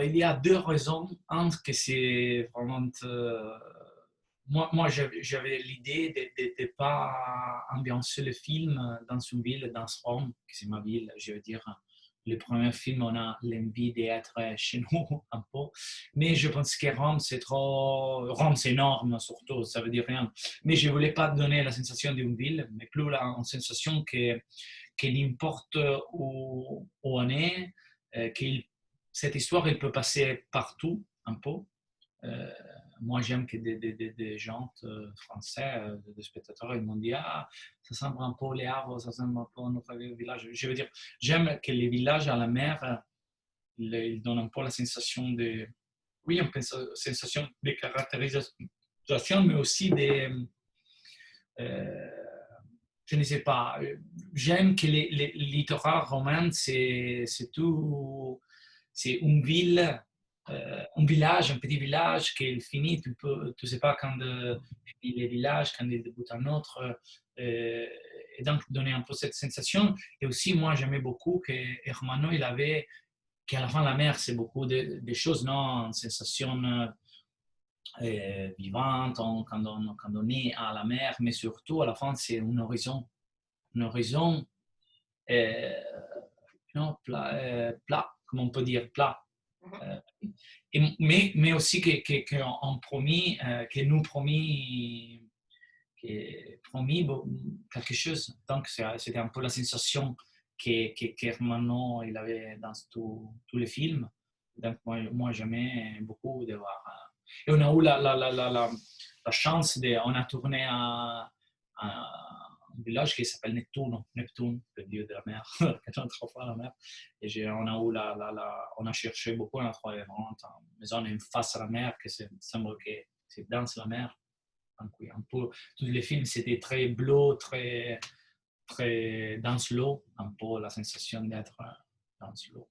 Il y a deux raisons. Un, que c'est vraiment. Moi j'avais l'idée de ne pas ambiancer le film dans une ville, dans Rome, que c'est ma ville, je veux dire. Le premier film, on a l'envie d'être chez nous un peu. Mais je pense que Rome, c'est trop. Rome, c'est énorme, surtout, ça veut dire rien. Mais je ne voulais pas donner la sensation d'une ville, mais plus la sensation que n'importe où on est, que cette histoire, elle peut passer partout, un peu. Euh, Moi, j'aime que des gens français, des spectateurs, ils m'ont dit ah, ça semble un peu les Havres, ça semble un peu notre village. Je veux dire, j'aime que les villages à la mer, ils donnent un peu la sensation de. Oui, une sensation de caractérisation, mais aussi des. Euh, je ne sais pas. J'aime que les littorats romains, c'est tout. C'est une ville, un village, un petit village qui finit. Tu ne sais pas quand finit le village, quand il débute un autre. Euh, et donc, donner un peu cette sensation. Et aussi, moi, j'aimais beaucoup que Hermano, il avait, qu'à la fin, la mer, c'est beaucoup de choses, non? Une sensation vivante quand on est à la mer, mais surtout, à la fin, c'est un horizon. Un horizon euh, non, plat, plat, comme on peut dire, plat. Euh, mais aussi qu'on promis, que nous promis, promis quelque chose. Donc, c'était un peu la sensation qu'Hermano il avait dans tous les films. Donc, moi j'aimais beaucoup de voir. Et on a eu la chance de. On a tourné à un village qui s'appelle Neptune, Neptune, le dieu de la mer, 43 fois la mer. Et on a eu on a cherché beaucoup, on a trouvé vraiment une maison face à la mer, que semble que c'est dans la mer. Donc, oui, un peu, tous les films, c'était très bleu, très dans l'eau, un peu la sensation d'être dans l'eau.